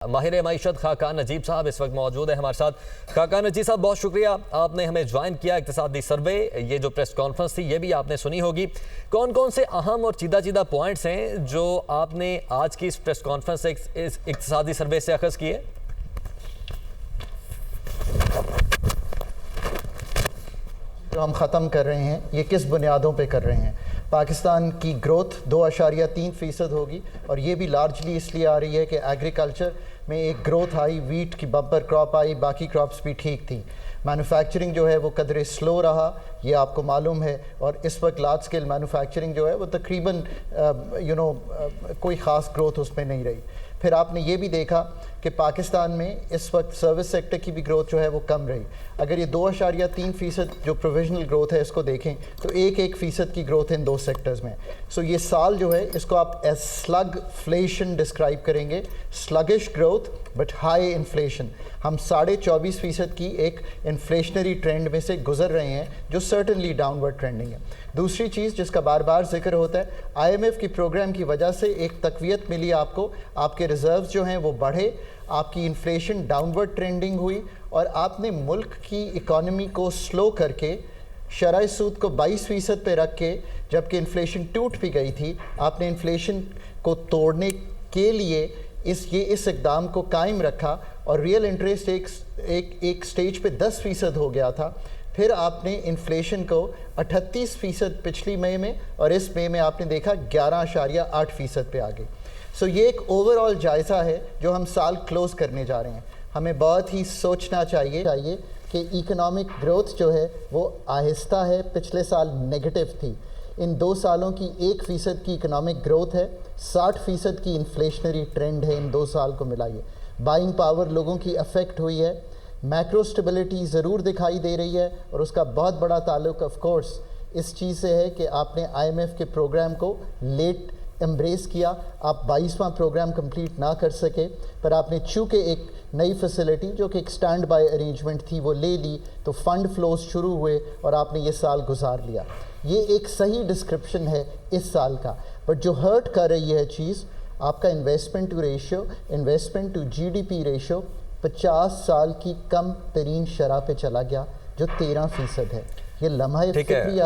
ماہر معیشت خاقان نجیب صاحب اس وقت موجود ہے ہمارے ساتھ۔ خاقان نجیب صاحب بہت شکریہ، آپ نے ہمیں جوائن کیا اقتصادی سروے۔ یہ جو پریس کانفرنس تھی یہ بھی آپ نے سنی ہوگی، کون کون سے اہم اور چیدہ پوائنٹس ہیں جو آپ نے آج کی اس پریس کانفرنس سے اس اقتصادی سروے سے اخذ کیے؟ جو ہم ختم کر رہے ہیں یہ کس بنیادوں پہ کر رہے ہیں؟ پاکستان کی گروتھ 2.3% ہوگی، اور یہ بھی لارجلی اس لیے آ رہی ہے کہ ایگریکلچر میں ایک گروتھ آئی، ویٹ کی بمپر کراپ آئی، باقی کراپس بھی ٹھیک تھیں۔ مینوفیکچرنگ جو ہے وہ قدرے سلو رہا، یہ آپ کو معلوم ہے، اور اس وقت لارج سکیل مینوفیکچرنگ جو ہے وہ تقریباً کوئی خاص گروتھ اس میں نہیں رہی۔ پھر آپ نے یہ بھی دیکھا کہ پاکستان میں اس وقت سروس سیکٹر کی بھی گروتھ جو ہے وہ کم رہی۔ اگر یہ 2.3% جو پروویژنل گروتھ ہے اس کو دیکھیں تو 1% کی گروتھ ان دو سیکٹرز میں۔ سو یہ سال جو ہے اس کو آپ ایز سلگ فلیشن ڈسکرائب کریں گے، سلگش گروتھ بٹ ہائی انفلیشن۔ ہم 24.5% کی ایک انفلیشنری ٹرینڈ میں سے گزر رہے ہیں جو سرٹنلی ڈاؤن ورڈ ٹرینڈنگ ہے۔ دوسری چیز جس کا بار بار ذکر ہوتا ہے، IMF کی پروگرام کی وجہ سے ایک تقویت ملی آپ کو، آپ کے ریزروز جو ہیں وہ بڑھے، آپ کی انفلیشن ڈاؤن ورڈ ٹرینڈنگ ہوئی، اور آپ نے ملک کی اکانومی کو سلو کر کے شرح سود کو 22% پہ رکھ کے، جبکہ انفلیشن ٹوٹ بھی گئی تھی، آپ نے انفلیشن کو توڑنے کے لیے اس اقدام کو قائم رکھا، اور ریئل انٹریسٹ ایک سٹیج پہ 10% ہو گیا تھا۔ پھر آپ نے انفلیشن کو 38% پچھلی مئی میں، اور اس مئی میں آپ نے دیکھا 11.8% پہ آ گئی۔ سو یہ ایک اوور آل جائزہ ہے جو ہم سال کلوز کرنے جا رہے ہیں۔ ہمیں بہت ہی سوچنا چاہیے کہ اکنامک گروتھ جو ہے وہ آہستہ ہے، پچھلے سال نیگیٹو تھی، ان 2 سالوں کی 1% کی اکنامک گروتھ ہے، 60% کی انفلیشنری ٹرینڈ ہے، ان 2 سال کو ملائیے۔ بائنگ پاور لوگوں کی افیکٹ ہوئی ہے، میکرو سٹیبلٹی ضرور دکھائی دے رہی ہے، اور اس کا بہت بڑا تعلق آف کورس اس چیز سے ہے کہ آپ نے IMF کے پروگرام کو لیٹ امبریس کیا۔ آپ 22واں پروگرام کمپلیٹ نہ کر سکے، پر آپ نے چونکہ ایک نئی فیسلٹی جو کہ ایک سٹینڈ بائی ارینجمنٹ تھی وہ لے لی، تو فنڈ فلوز شروع ہوئے اور آپ نے یہ سال گزار لیا۔ یہ ایک صحیح ڈسکرپشن ہے اس سال کا، بٹ جو ہرٹ کر رہی ہے چیز، آپ کا انویسٹمنٹ ٹو GDP ریشو 50 سال کی کم ترین شرح پہ چلا گیا، جو 13% ہے۔ یہ لمحہ فکریہ